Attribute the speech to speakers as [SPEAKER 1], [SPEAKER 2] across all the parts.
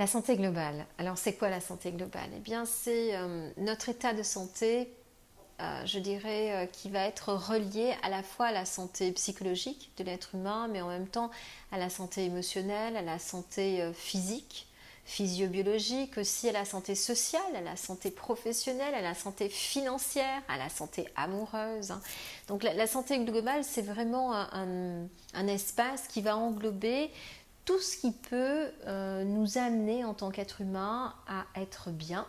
[SPEAKER 1] La santé globale. Alors, c'est quoi la santé globale? Eh bien, c'est notre état de santé, je dirais, qui va être relié à la fois à la santé psychologique de l'être humain, mais en même temps à la santé émotionnelle, à la santé physique, physiobiologique, aussi à la santé sociale, à la santé professionnelle, à la santé financière, à la santé amoureuse. Donc, la santé globale, c'est vraiment un espace qui va englober tout ce qui peut nous amener en tant qu'être humain à être bien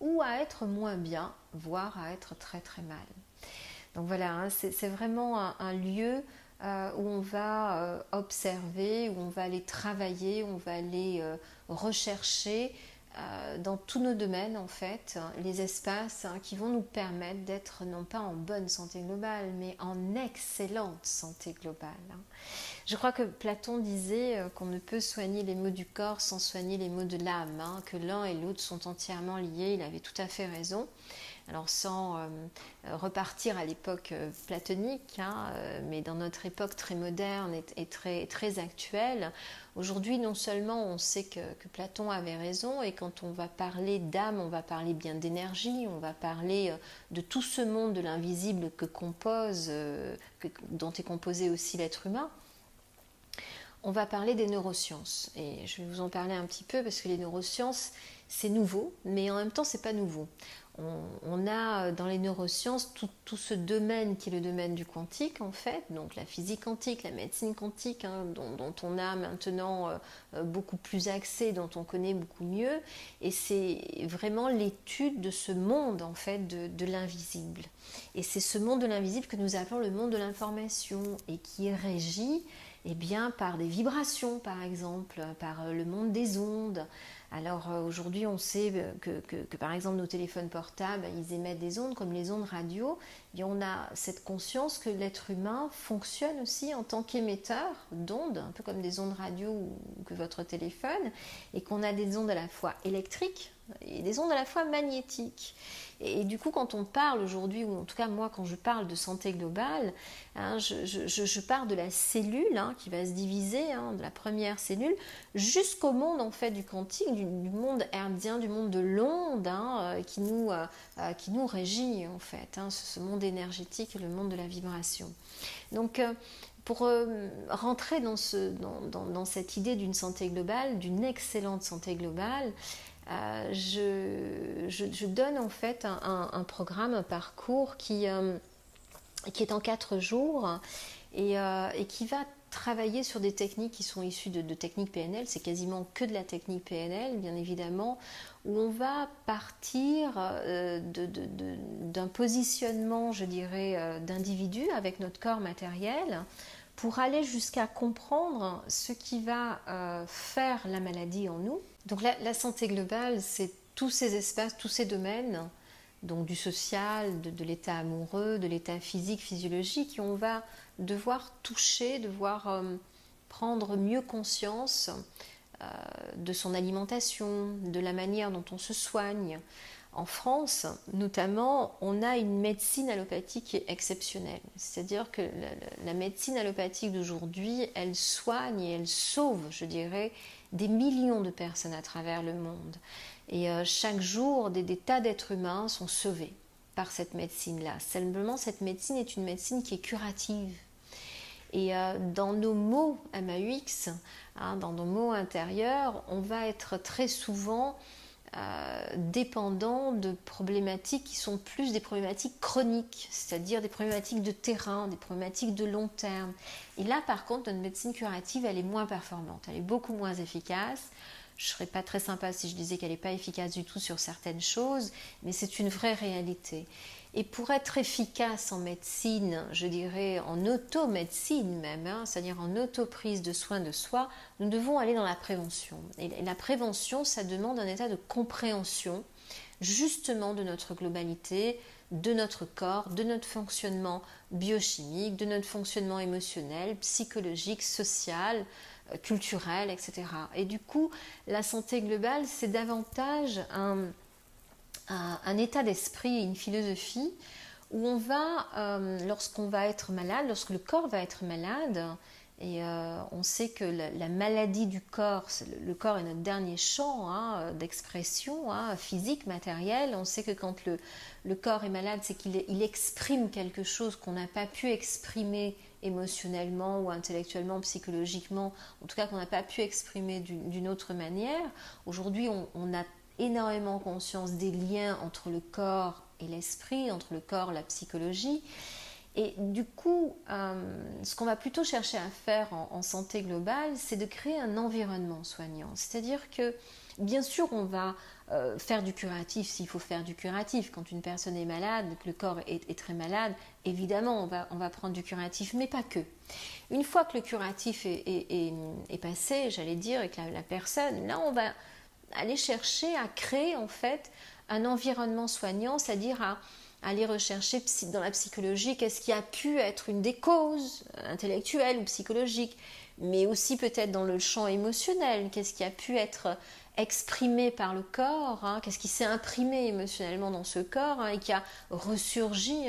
[SPEAKER 1] ou à être moins bien, voire à être très très mal. Donc voilà, hein, c'est vraiment un lieu où on va observer, où on va aller travailler, où on va aller rechercher dans tous nos domaines en fait, les espaces qui vont nous permettre d'être non pas en bonne santé globale, mais en excellente santé globale. Je crois que Platon disait qu'on ne peut soigner les maux du corps sans soigner les maux de l'âme, hein, que l'un et l'autre sont entièrement liés, il avait tout à fait raison. Alors sans repartir à l'époque platonique, hein, mais dans notre époque très moderne et très, très actuelle, aujourd'hui non seulement on sait que Platon avait raison, et quand on va parler d'âme, on va parler bien d'énergie, on va parler de tout ce monde de l'invisible dont est composé aussi l'être humain. On va parler des neurosciences, et je vais vous en parler un petit peu parce que les neurosciences c'est nouveau, mais en même temps c'est pas nouveau. On a dans les neurosciences tout ce domaine qui est le domaine du quantique en fait, donc la physique quantique, la médecine quantique, hein, dont on a maintenant beaucoup plus accès, dont on connaît beaucoup mieux, et c'est vraiment l'étude de ce monde en fait de l'invisible. Et c'est ce monde de l'invisible que nous appelons le monde de l'information et qui est régi bien, par des vibrations par exemple, par le monde des ondes. Alors aujourd'hui on sait que par exemple nos téléphones portables ils émettent des ondes comme les ondes radio, et on a cette conscience que l'être humain fonctionne aussi en tant qu'émetteur d'ondes, un peu comme des ondes radio ou que votre téléphone, et qu'on a des ondes à la fois électriques et des ondes à la fois magnétiques. Et du coup, quand on parle aujourd'hui, ou en tout cas moi quand je parle de santé globale, hein, je pars de la cellule hein, qui va se diviser, hein, de la première cellule, jusqu'au monde en fait du quantique, du monde hertzien, du monde de l'onde hein, qui nous régit en fait, hein, ce monde énergétique et le monde de la vibration. Donc pour rentrer dans cette idée d'une santé globale, d'une excellente santé globale, je donne en fait un programme, un parcours qui est en 4 jours et qui va travailler sur des techniques qui sont issues de techniques PNL. C'est quasiment que de la technique PNL, bien évidemment, où on va partir d'un positionnement, je dirais, d'individu avec notre corps matériel, pour aller jusqu'à comprendre ce qui va faire la maladie en nous. Donc la santé globale, c'est tous ces espaces, tous ces domaines, donc du social, de l'état amoureux, de l'état physique, physiologique, et on va devoir toucher, devoir prendre mieux conscience de son alimentation, de la manière dont on se soigne. En France, notamment, on a une médecine allopathique qui est exceptionnelle. C'est-à-dire que la médecine allopathique d'aujourd'hui, elle soigne et elle sauve, je dirais, des millions de personnes à travers le monde. Et chaque jour, des tas d'êtres humains sont sauvés par cette médecine-là. Simplement, cette médecine est une médecine qui est curative. Et dans nos mots MAUX, hein, dans nos mots intérieurs, on va être très souvent dépendant de problématiques qui sont plus des problématiques chroniques, c'est-à-dire des problématiques de terrain, des problématiques de long terme. Et là, par contre, notre médecine curative, elle est moins performante, elle est beaucoup moins efficace. Je ne serais pas très sympa si je disais qu'elle n'est pas efficace du tout sur certaines choses, mais c'est une vraie réalité. Et pour être efficace en médecine, je dirais en automédecine même, hein, c'est-à-dire en autoprise de soins de soi, nous devons aller dans la prévention. Et la prévention, ça demande un état de compréhension justement de notre globalité, de notre corps, de notre fonctionnement biochimique, de notre fonctionnement émotionnel, psychologique, social, culturel, etc. Et du coup, la santé globale, c'est davantage un état d'esprit, une philosophie où on va, lorsqu'on va être malade, lorsque le corps va être malade, Et on sait que la maladie du corps, le corps est notre dernier champ d'expression physique, matérielle. On sait que quand le corps est malade, c'est qu'il exprime quelque chose qu'on n'a pas pu exprimer émotionnellement ou intellectuellement, psychologiquement, en tout cas qu'on n'a pas pu exprimer d'une autre manière. Aujourd'hui, on a énormément conscience des liens entre le corps et l'esprit, entre le corps et la psychologie. Et du coup, ce qu'on va plutôt chercher à faire en santé globale, c'est de créer un environnement soignant. C'est-à-dire que, bien sûr, on va faire du curatif s'il faut faire du curatif. Quand une personne est malade, que le corps est très malade, évidemment, on va prendre du curatif, mais pas que. Une fois que le curatif est passé, j'allais dire, avec la personne, là, on va aller chercher à créer, en fait, un environnement soignant, c'est-à-dire à aller rechercher dans la psychologie qu'est-ce qui a pu être une des causes intellectuelles ou psychologiques, mais aussi peut-être dans le champ émotionnel, qu'est-ce qui a pu être exprimé par le corps, qu'est-ce qui s'est imprimé émotionnellement dans ce corps et qui a ressurgi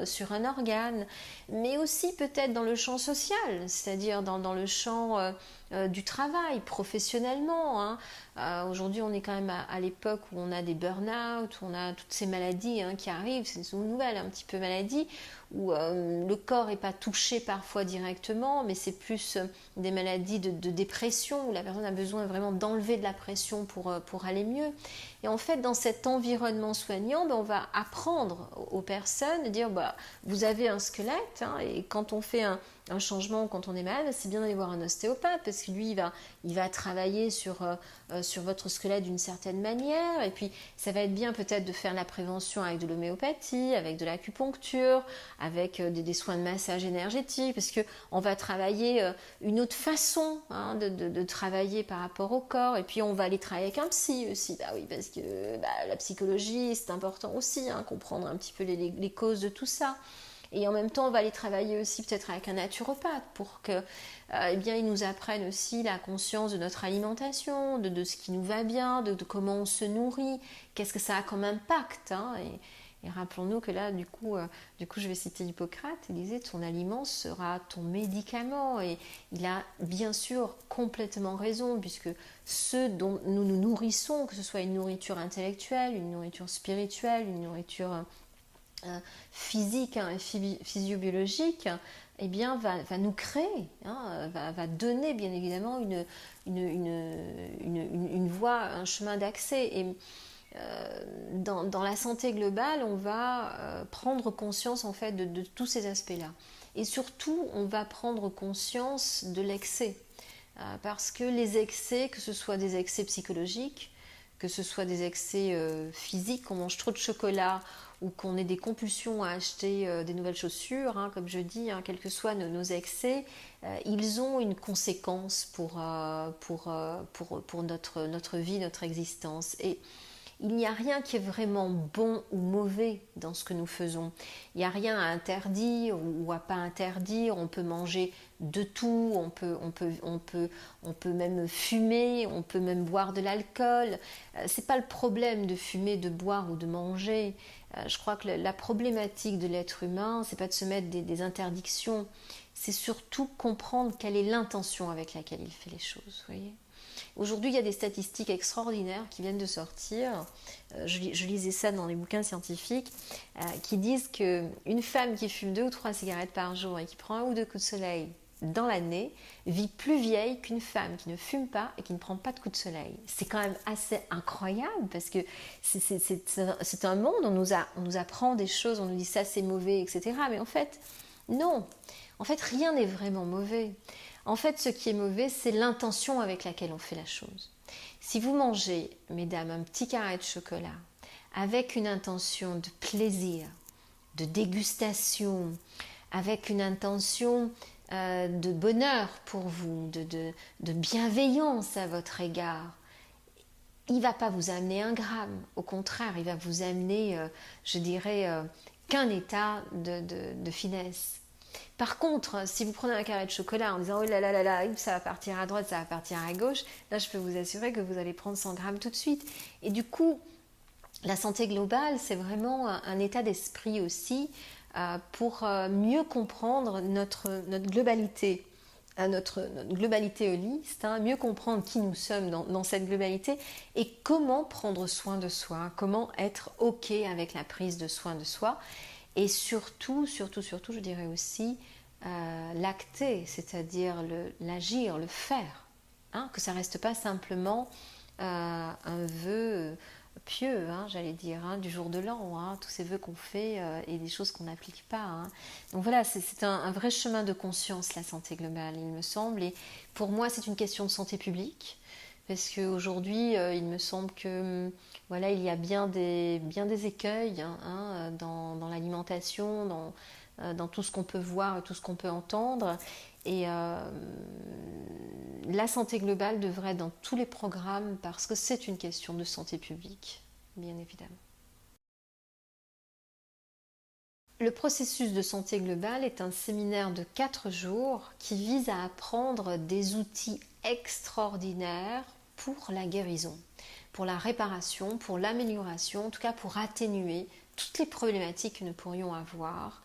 [SPEAKER 1] sur un organe, mais aussi peut-être dans le champ social, c'est-à-dire dans le champ du travail, professionnellement. Aujourd'hui, on est quand même à l'époque où on a des burn-out, où on a toutes ces maladies qui arrivent, c'est une nouvelle un petit peu maladie, où le corps n'est pas touché parfois directement, mais c'est plus des maladies de dépression, où la personne a besoin vraiment d'enlever de la pression pour aller mieux. Et en fait, dans cet environnement soignant, on va apprendre aux personnes de dire, vous avez un squelette, et quand on fait un changement, quand on est malade, c'est bien d'aller voir un ostéopathe, parce que lui, il va travailler sur votre squelette d'une certaine manière, et puis ça va être bien peut-être de faire la prévention avec de l'homéopathie, avec de l'acupuncture, avec des soins de massage énergétique, parce qu'on va travailler une autre façon de travailler par rapport au corps, et puis on va aller travailler avec un psy aussi, oui, parce que la psychologie, c'est important aussi, comprendre un petit peu les causes de tout ça. Et en même temps, on va aller travailler aussi peut-être avec un naturopathe pour que, il nous apprenne aussi la conscience de notre alimentation, de ce qui nous va bien, de comment on se nourrit, qu'est-ce que ça a comme impact. Et rappelons-nous que là, du coup, je vais citer Hippocrate, il disait ton aliment sera ton médicament. Et il a bien sûr complètement raison, puisque ce dont nous nous nourrissons, que ce soit une nourriture intellectuelle, une nourriture spirituelle, une nourriture physique et physiobiologique, va nous créer, va donner bien évidemment une voie, un chemin d'accès. Et dans la santé globale, on va prendre conscience en fait de tous ces aspects-là. Et surtout, on va prendre conscience de l'excès. Parce que les excès, que ce soit des excès psychologiques, que ce soit des excès physiques, qu'on mange trop de chocolat ou qu'on ait des compulsions à acheter des nouvelles chaussures, comme je dis, quels que soient nos excès, ils ont une conséquence pour notre vie, notre existence. Et il n'y a rien qui est vraiment bon ou mauvais dans ce que nous faisons. Il n'y a rien à interdire ou à pas interdire. On peut manger de tout, on peut même fumer, on peut même boire de l'alcool. C'est pas le problème de fumer, de boire ou de manger. Je crois que la problématique de l'être humain, c'est pas de se mettre des interdictions, c'est surtout comprendre quelle est l'intention avec laquelle il fait les choses. Vous voyez ? Aujourd'hui, il y a des statistiques extraordinaires qui viennent de sortir. Je lisais ça dans les bouquins scientifiques qui disent qu'une femme qui fume 2 ou 3 cigarettes par jour et qui prend 1 ou 2 coups de soleil dans l'année vit plus vieille qu'une femme qui ne fume pas et qui ne prend pas de coups de soleil. C'est quand même assez incroyable parce que c'est un monde, on nous apprend des choses, on nous dit ça c'est mauvais, etc. Mais en fait, non. En fait, rien n'est vraiment mauvais. En fait, ce qui est mauvais, c'est l'intention avec laquelle on fait la chose. Si vous mangez, mesdames, un petit carré de chocolat avec une intention de plaisir, de dégustation, avec une intention de bonheur pour vous, de bienveillance à votre égard, il ne va pas vous amener 1 gramme. Au contraire, il va vous amener, qu'un état de finesse. Par contre, si vous prenez un carré de chocolat en disant « oh là là là là, ça va partir à droite, ça va partir à gauche », là je peux vous assurer que vous allez prendre 100 grammes tout de suite. Et du coup, la santé globale, c'est vraiment un état d'esprit aussi pour mieux comprendre notre globalité notre globalité holiste, hein, mieux comprendre qui nous sommes dans cette globalité et comment prendre soin de soi, comment être OK avec la prise de soin de soi et surtout, je dirais aussi l'acter, c'est-à-dire l'agir, le faire, hein, que ça ne reste pas simplement un vœu pieux, hein, j'allais dire, hein, du jour de l'an, hein, tous ces vœux qu'on fait et des choses qu'on n'applique pas. Hein. Donc voilà, c'est un vrai chemin de conscience, la santé globale, il me semble. Et pour moi, c'est une question de santé publique, parce qu'aujourd'hui, il me semble que voilà, il y a bien des écueils hein, dans l'alimentation, dans tout ce qu'on peut voir et tout ce qu'on peut entendre. Et la santé globale devrait être dans tous les programmes parce que c'est une question de santé publique, bien évidemment. Le processus de santé globale est un séminaire de 4 jours qui vise à apprendre des outils extraordinaires pour la guérison, pour la réparation, pour l'amélioration, en tout cas pour atténuer toutes les problématiques que nous pourrions avoir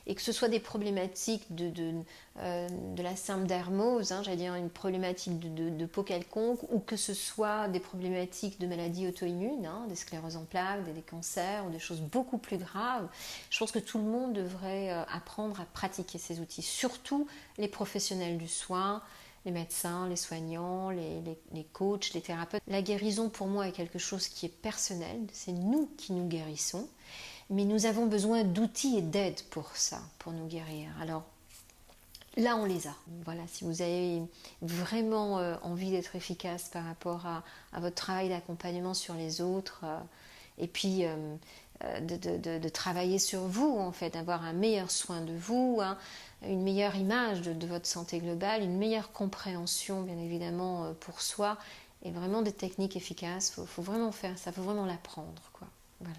[SPEAKER 1] et que ce soit des problématiques de la simple dermose, hein, j'allais dire une problématique de peau quelconque, ou que ce soit des problématiques de maladies auto-immunes, hein, des scléroses en plaques, des cancers, ou des choses beaucoup plus graves. Je pense que tout le monde devrait apprendre à pratiquer ces outils, surtout les professionnels du soin, les médecins, les soignants, les coachs, les thérapeutes. La guérison pour moi est quelque chose qui est personnel, c'est nous qui nous guérissons. Mais nous avons besoin d'outils et d'aide pour ça, pour nous guérir. Alors là, on les a. Voilà, si vous avez vraiment envie d'être efficace par rapport à votre travail d'accompagnement sur les autres, et puis de travailler sur vous, en fait, d'avoir un meilleur soin de vous, hein, une meilleure image de votre santé globale, une meilleure compréhension, bien évidemment, pour soi, et vraiment des techniques efficaces. Il faut vraiment faire ça, il faut vraiment l'apprendre, quoi. Voilà.